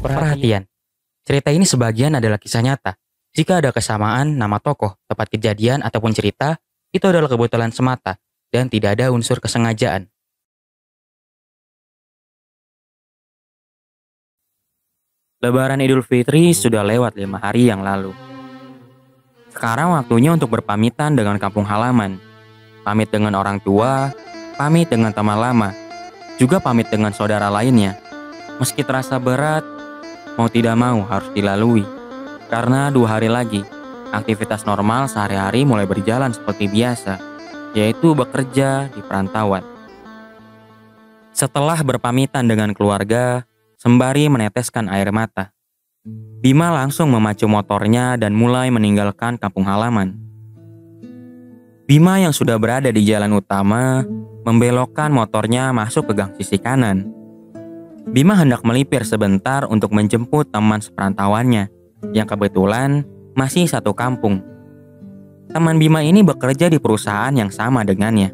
Perhatian, cerita ini sebagian adalah kisah nyata. Jika ada kesamaan nama tokoh, tempat kejadian, ataupun cerita, itu adalah kebetulan semata dan tidak ada unsur kesengajaan. Lebaran Idul Fitri sudah lewat 5 hari yang lalu. Sekarang waktunya untuk berpamitan dengan kampung halaman. Pamit dengan orang tua, pamit dengan teman lama, juga pamit dengan saudara lainnya. Meski terasa berat, mau tidak mau harus dilalui. Karena 2 hari lagi, aktivitas normal sehari-hari mulai berjalan seperti biasa, yaitu bekerja di perantauan. Setelah berpamitan dengan keluarga, sembari meneteskan air mata, Bima langsung memacu motornya dan mulai meninggalkan kampung halaman. Bima yang sudah berada di jalan utama, membelokkan motornya masuk ke gang sisi kanan. Bima hendak melipir sebentar untuk menjemput teman seperantauannya, yang kebetulan masih satu kampung. Teman Bima ini bekerja di perusahaan yang sama dengannya.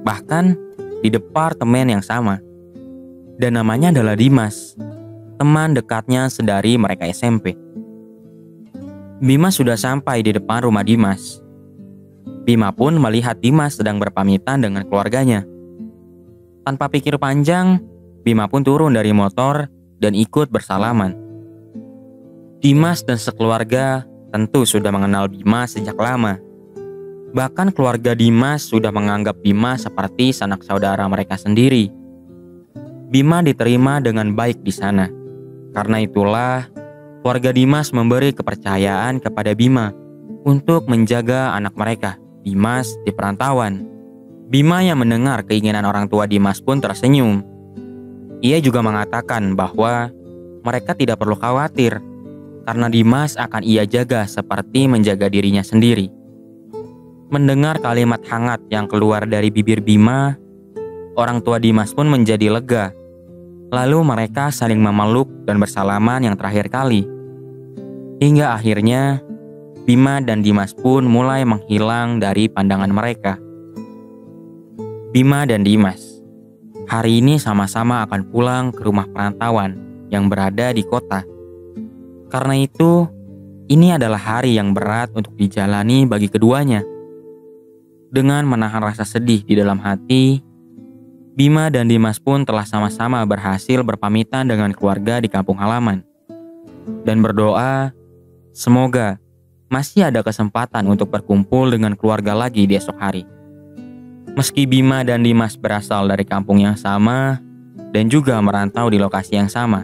Bahkan di departemen yang sama. Dan namanya adalah Dimas, teman dekatnya sedari mereka SMP. Bima sudah sampai di depan rumah Dimas. Bima pun melihat Dimas sedang berpamitan dengan keluarganya. Tanpa pikir panjang, Bima pun turun dari motor dan ikut bersalaman. Dimas dan sekeluarga tentu sudah mengenal Bima sejak lama. Bahkan keluarga Dimas sudah menganggap Bima seperti sanak saudara mereka sendiri. Bima diterima dengan baik di sana. Karena itulah, keluarga Dimas memberi kepercayaan kepada Bima untuk menjaga anak mereka, Dimas, di perantauan. Bima yang mendengar keinginan orang tua Dimas pun tersenyum. Ia juga mengatakan bahwa mereka tidak perlu khawatir karena Dimas akan ia jaga seperti menjaga dirinya sendiri. Mendengar kalimat hangat yang keluar dari bibir Bima, orang tua Dimas pun menjadi lega. Lalu mereka saling memeluk dan bersalaman yang terakhir kali. Hingga akhirnya, Bima dan Dimas pun mulai menghilang dari pandangan mereka. Bima dan Dimas hari ini sama-sama akan pulang ke rumah perantauan yang berada di kota. Karena itu, ini adalah hari yang berat untuk dijalani bagi keduanya. Dengan menahan rasa sedih di dalam hati, Bima dan Dimas pun telah sama-sama berhasil berpamitan dengan keluarga di kampung halaman. Dan berdoa, semoga masih ada kesempatan untuk berkumpul dengan keluarga lagi di esok hari. Meski Bima dan Dimas berasal dari kampung yang sama dan juga merantau di lokasi yang sama,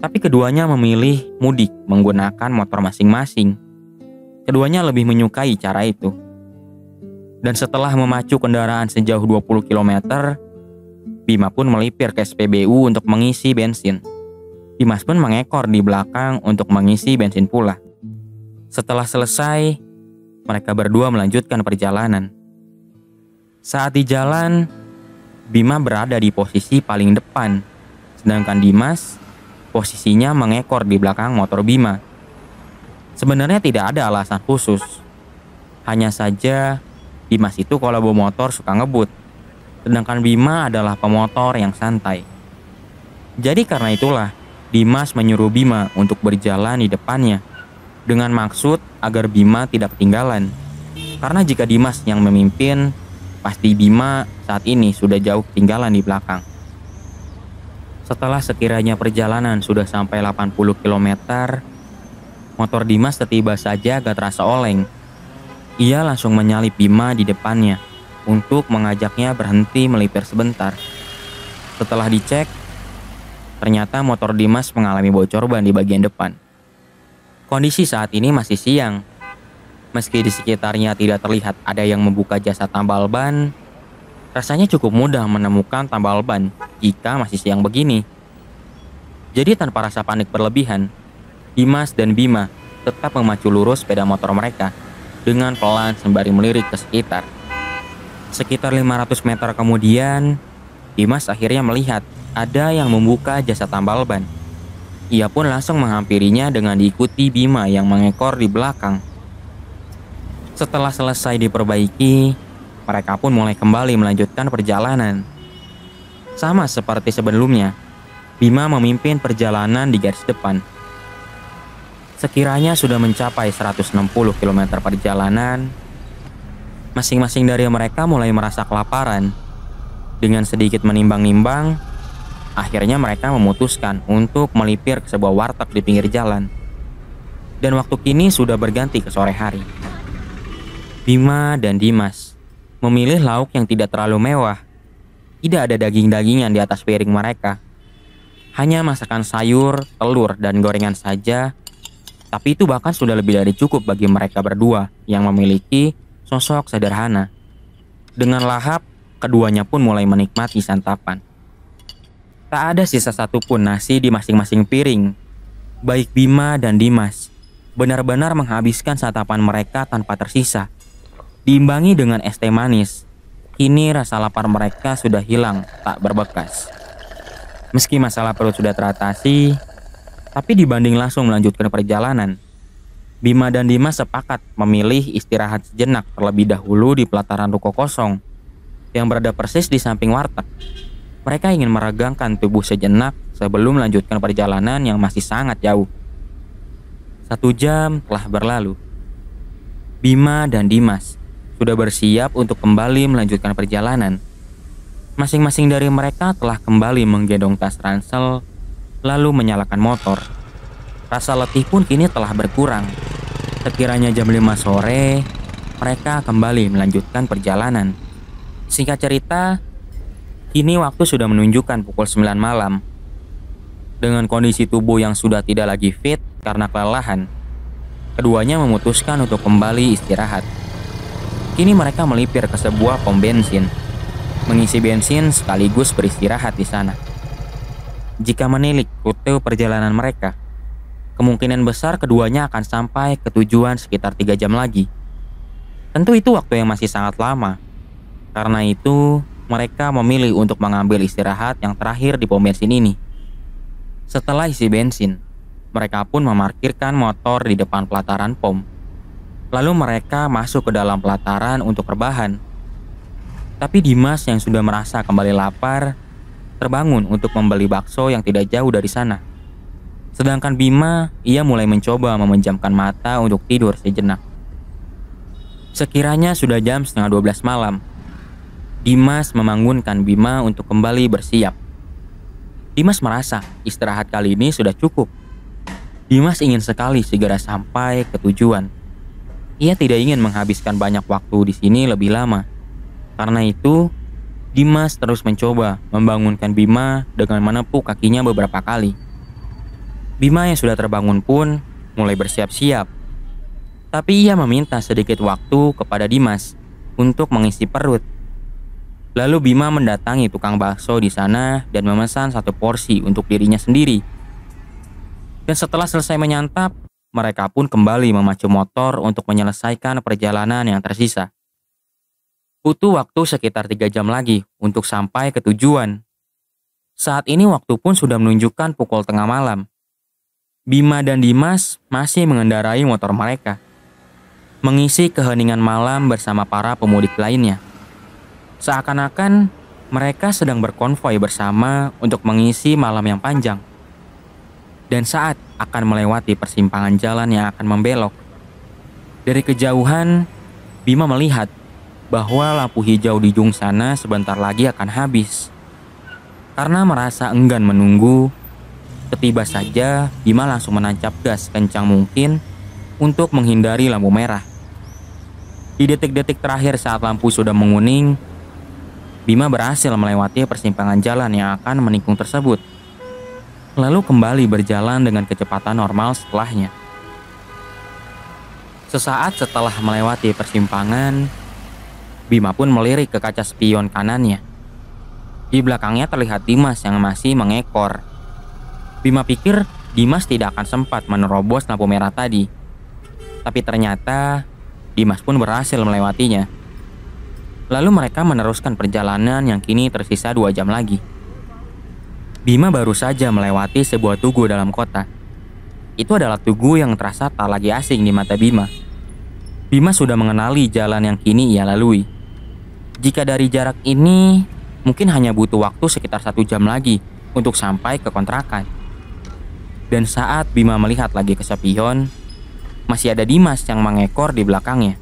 tapi keduanya memilih mudik menggunakan motor masing-masing. Keduanya lebih menyukai cara itu. Dan setelah memacu kendaraan sejauh 20 km, Bima pun melipir ke SPBU untuk mengisi bensin. Dimas pun mengekor di belakang untuk mengisi bensin pula. Setelah selesai, mereka berdua melanjutkan perjalanan. Saat di jalan, Bima berada di posisi paling depan, sedangkan Dimas posisinya mengekor di belakang motor Bima. Sebenarnya tidak ada alasan khusus. Hanya saja Dimas itu kalau bawa motor suka ngebut, sedangkan Bima adalah pemotor yang santai. Jadi karena itulah, Dimas menyuruh Bima untuk berjalan di depannya, dengan maksud agar Bima tidak ketinggalan. Karena jika Dimas yang memimpin, pasti Bima saat ini sudah jauh ketinggalan di belakang. Setelah sekiranya perjalanan sudah sampai 80 km, motor Dimas tiba saja agak terasa oleng. Ia langsung menyalip Bima di depannya untuk mengajaknya berhenti melipir sebentar. Setelah dicek, ternyata motor Dimas mengalami bocor ban di bagian depan. Kondisi saat ini masih siang. Meski di sekitarnya tidak terlihat ada yang membuka jasa tambal ban, rasanya cukup mudah menemukan tambal ban jika masih siang begini. Jadi tanpa rasa panik berlebihan, Dimas dan Bima tetap memacu lurus sepeda motor mereka dengan pelan sembari melirik ke sekitar. Sekitar 500 meter kemudian, Dimas akhirnya melihat ada yang membuka jasa tambal ban. Ia pun langsung menghampirinya dengan diikuti Bima yang mengekor di belakang. Setelah selesai diperbaiki, mereka pun mulai kembali melanjutkan perjalanan. Sama seperti sebelumnya, Bima memimpin perjalanan di garis depan. Sekiranya sudah mencapai 160 km perjalanan, masing-masing dari mereka mulai merasa kelaparan. Dengan sedikit menimbang-nimbang, akhirnya mereka memutuskan untuk melipir ke sebuah warteg di pinggir jalan. Dan waktu kini sudah berganti ke sore hari. Bima dan Dimas memilih lauk yang tidak terlalu mewah. Tidak ada daging-dagingan di atas piring mereka. Hanya masakan sayur, telur, dan gorengan saja. Tapi itu bahkan sudah lebih dari cukup bagi mereka berdua yang memiliki sosok sederhana. Dengan lahap, keduanya pun mulai menikmati santapan. Tak ada sisa satupun nasi di masing-masing piring. Baik Bima dan Dimas benar-benar menghabiskan santapan mereka tanpa tersisa. Diimbangi dengan es teh manis, kini rasa lapar mereka sudah hilang tak berbekas. Meski masalah perut sudah teratasi, tapi dibanding langsung melanjutkan perjalanan, Bima dan Dimas sepakat memilih istirahat sejenak terlebih dahulu di pelataran ruko kosong yang berada persis di samping warteg. Mereka ingin meregangkan tubuh sejenak sebelum melanjutkan perjalanan yang masih sangat jauh. 1 jam telah berlalu. Bima dan Dimas sudah bersiap untuk kembali melanjutkan perjalanan. Masing-masing dari mereka telah kembali menggendong tas ransel, lalu menyalakan motor. Rasa letih pun kini telah berkurang. Sekiranya jam 5 sore, mereka kembali melanjutkan perjalanan. Singkat cerita, kini waktu sudah menunjukkan pukul 9 malam. Dengan kondisi tubuh yang sudah tidak lagi fit karena kelelahan, keduanya memutuskan untuk kembali istirahat. Kini mereka melipir ke sebuah pom bensin, mengisi bensin sekaligus beristirahat di sana. Jika menilik rute perjalanan mereka, kemungkinan besar keduanya akan sampai ke tujuan sekitar 3 jam lagi. Tentu itu waktu yang masih sangat lama. Karena itu, mereka memilih untuk mengambil istirahat yang terakhir di pom bensin ini. Setelah isi bensin, mereka pun memarkirkan motor di depan pelataran pom. Lalu mereka masuk ke dalam pelataran untuk rebahan. Tapi Dimas yang sudah merasa kembali lapar, terbangun untuk membeli bakso yang tidak jauh dari sana. Sedangkan Bima, ia mulai mencoba memejamkan mata untuk tidur sejenak. Sekiranya sudah jam setengah 12 malam, Dimas membangunkan Bima untuk kembali bersiap. Dimas merasa istirahat kali ini sudah cukup. Dimas ingin sekali segera sampai ke tujuan. Ia tidak ingin menghabiskan banyak waktu di sini lebih lama. Karena itu, Dimas terus mencoba membangunkan Bima dengan menepuk kakinya beberapa kali. Bima yang sudah terbangun pun mulai bersiap-siap. Tapi ia meminta sedikit waktu kepada Dimas untuk mengisi perut. Lalu Bima mendatangi tukang bakso di sana dan memesan 1 porsi untuk dirinya sendiri. Dan setelah selesai menyantap, mereka pun kembali memacu motor untuk menyelesaikan perjalanan yang tersisa. Butuh waktu sekitar 3 jam lagi untuk sampai ke tujuan. Saat ini waktu pun sudah menunjukkan pukul tengah malam. Bima dan Dimas masih mengendarai motor mereka, mengisi keheningan malam bersama para pemudik lainnya. Seakan-akan mereka sedang berkonvoi bersama untuk mengisi malam yang panjang. Dan saat akan melewati persimpangan jalan yang akan membelok, dari kejauhan Bima melihat bahwa lampu hijau di ujung sana sebentar lagi akan habis. Karena merasa enggan menunggu, tiba saja Bima langsung menancap gas kencang mungkin untuk menghindari lampu merah. Di detik-detik terakhir saat lampu sudah menguning, Bima berhasil melewati persimpangan jalan yang akan menikung tersebut, lalu kembali berjalan dengan kecepatan normal setelahnya. Sesaat setelah melewati persimpangan, Bima pun melirik ke kaca spion kanannya. Di belakangnya terlihat Dimas yang masih mengekor. Bima pikir Dimas tidak akan sempat menerobos lampu merah tadi. Tapi ternyata Dimas pun berhasil melewatinya. Lalu mereka meneruskan perjalanan yang kini tersisa 2 jam lagi. Bima baru saja melewati sebuah tugu dalam kota. Itu adalah tugu yang terasa tak lagi asing di mata Bima. Bima sudah mengenali jalan yang kini ia lalui. Jika dari jarak ini, mungkin hanya butuh waktu sekitar 1 jam lagi untuk sampai ke kontrakan. Dan saat Bima melihat lagi ke spion, masih ada Dimas yang mengekor di belakangnya.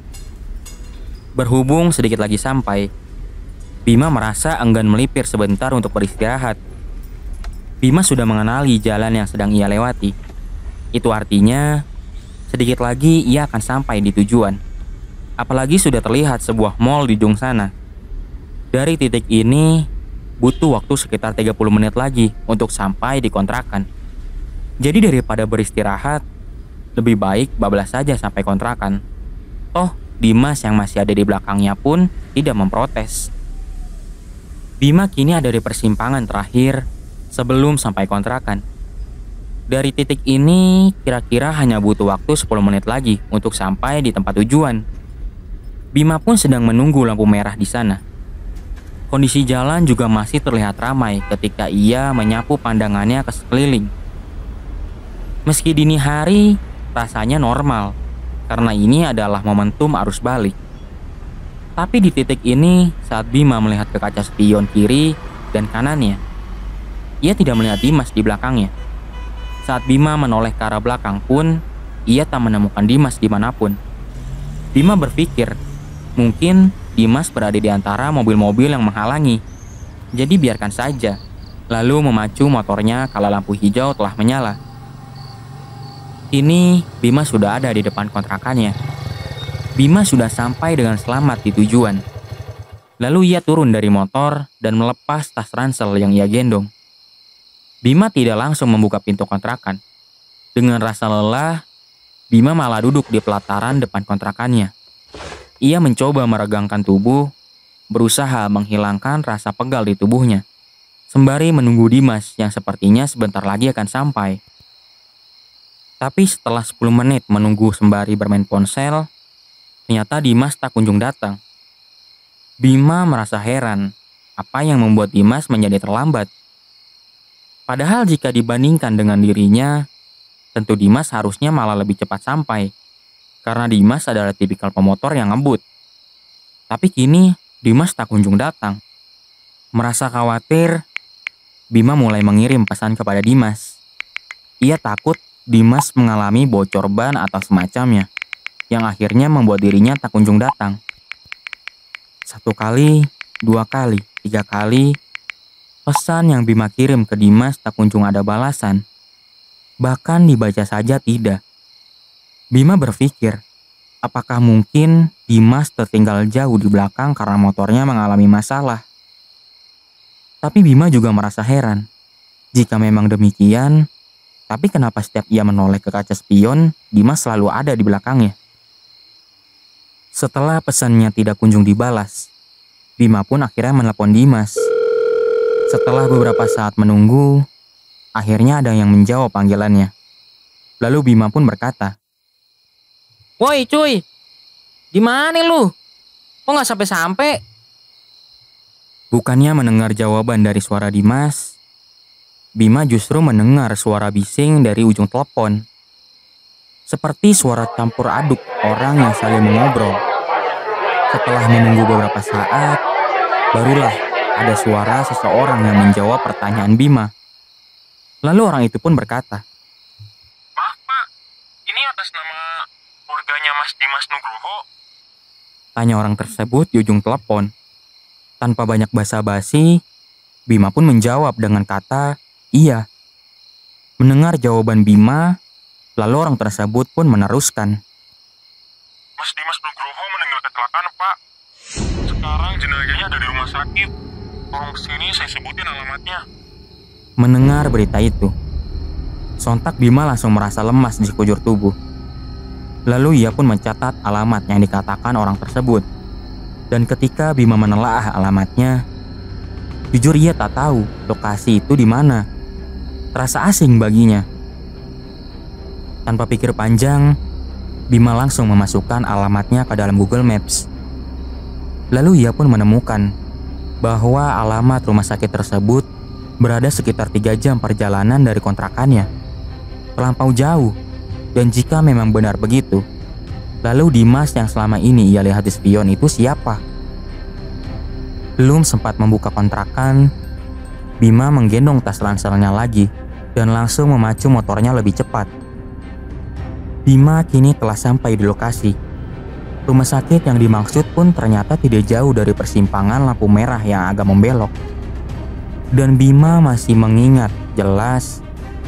Berhubung sedikit lagi sampai, Bima merasa enggan melipir sebentar untuk beristirahat. Bima sudah mengenali jalan yang sedang ia lewati. Itu artinya, sedikit lagi ia akan sampai di tujuan. Apalagi sudah terlihat sebuah mall di ujung sana. Dari titik ini, butuh waktu sekitar 30 menit lagi untuk sampai di kontrakan. Jadi daripada beristirahat, lebih baik bablas saja sampai kontrakan. Toh, Dimas yang masih ada di belakangnya pun tidak memprotes. Bima kini ada di persimpangan terakhir sebelum sampai kontrakan. Dari titik ini, kira-kira hanya butuh waktu 10 menit lagi untuk sampai di tempat tujuan. Bima pun sedang menunggu lampu merah di sana. Kondisi jalan juga masih terlihat ramai ketika ia menyapu pandangannya ke sekeliling. Meski dini hari, rasanya normal, karena ini adalah momentum arus balik. Tapi di titik ini, saat Bima melihat ke kaca spion kiri dan kanannya, ia tidak melihat Dimas di belakangnya. Saat Bima menoleh ke arah belakang pun, ia tak menemukan Dimas dimanapun. Bima berpikir, mungkin Dimas berada di antara mobil-mobil yang menghalangi. Jadi biarkan saja, lalu memacu motornya kala lampu hijau telah menyala. Kini Bima sudah ada di depan kontrakannya. Bima sudah sampai dengan selamat di tujuan. Lalu ia turun dari motor dan melepas tas ransel yang ia gendong. Bima tidak langsung membuka pintu kontrakan. Dengan rasa lelah, Bima malah duduk di pelataran depan kontrakannya. Ia mencoba meregangkan tubuh, berusaha menghilangkan rasa pegal di tubuhnya, sembari menunggu Dimas yang sepertinya sebentar lagi akan sampai. Tapi setelah 10 menit menunggu sembari bermain ponsel, ternyata Dimas tak kunjung datang. Bima merasa heran, apa yang membuat Dimas menjadi terlambat. Padahal jika dibandingkan dengan dirinya, tentu Dimas harusnya malah lebih cepat sampai. Karena Dimas adalah tipikal pemotor yang ngebut. Tapi kini Dimas tak kunjung datang. Merasa khawatir, Bima mulai mengirim pesan kepada Dimas. Ia takut Dimas mengalami bocor ban atau semacamnya, yang akhirnya membuat dirinya tak kunjung datang. 1 kali, 2 kali, 3 kali, pesan yang Bima kirim ke Dimas tak kunjung ada balasan. Bahkan dibaca saja tidak. Bima berpikir, apakah mungkin Dimas tertinggal jauh di belakang karena motornya mengalami masalah? Tapi Bima juga merasa heran. Jika memang demikian, tapi kenapa setiap ia menoleh ke kaca spion, Dimas selalu ada di belakangnya? Setelah pesannya tidak kunjung dibalas, Bima pun akhirnya menelepon Dimas. Setelah beberapa saat menunggu, akhirnya ada yang menjawab panggilannya. Lalu Bima pun berkata, "Woi cuy, di mana lu? Kok nggak sampai-sampai?" Bukannya mendengar jawaban dari suara Dimas, Bima justru mendengar suara bising dari ujung telepon. Seperti suara campur aduk orang yang saling mengobrol. Setelah menunggu beberapa saat, barulah ada suara seseorang yang menjawab pertanyaan Bima. Lalu orang itu pun berkata, "Maaf Pak, ini atas nama keluarganya Mas Dimas Nugroho?" Tanya orang tersebut di ujung telepon. Tanpa banyak basa-basi, Bima pun menjawab dengan kata, "Iya." Mendengar jawaban Bima, lalu orang tersebut pun meneruskan, "Mas Dimas Nugroho meninggal kecelakaan, Pak. Sekarang jenazahnya ada di rumah sakit. Tolong kesini, saya sebutin alamatnya." Mendengar berita itu, sontak Bima langsung merasa lemas di sekujur tubuh. Lalu ia pun mencatat alamat yang dikatakan orang tersebut. Dan ketika Bima menelaah alamatnya, jujur ia tak tahu lokasi itu di mana. Terasa asing baginya. Tanpa pikir panjang, Bima langsung memasukkan alamatnya ke dalam Google Maps. Lalu ia pun menemukan bahwa alamat rumah sakit tersebut berada sekitar 3 jam perjalanan dari kontrakannya. Terlampau jauh, dan jika memang benar begitu, lalu Dimas yang selama ini ia lihat di spion itu siapa? Belum sempat membuka kontrakan, Bima menggendong tas ranselnya lagi dan langsung memacu motornya lebih cepat. Bima kini telah sampai di lokasi. Rumah sakit yang dimaksud pun ternyata tidak jauh dari persimpangan lampu merah yang agak membelok. Dan Bima masih mengingat jelas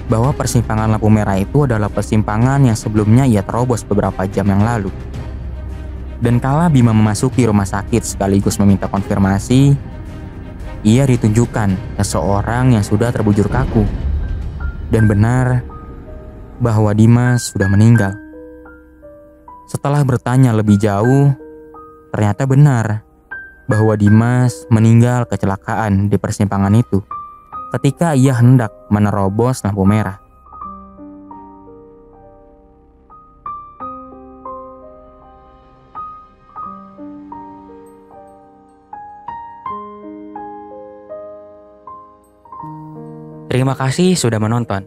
bahwa persimpangan lampu merah itu adalah persimpangan yang sebelumnya ia terobos beberapa jam yang lalu. Dan kala Bima memasuki rumah sakit sekaligus meminta konfirmasi, ia ditunjukkan seseorang yang sudah terbujur kaku. Dan benar bahwa Dimas sudah meninggal. Setelah bertanya lebih jauh, ternyata benar bahwa Dimas meninggal kecelakaan di persimpangan itu ketika ia hendak menerobos lampu merah. Terima kasih sudah menonton.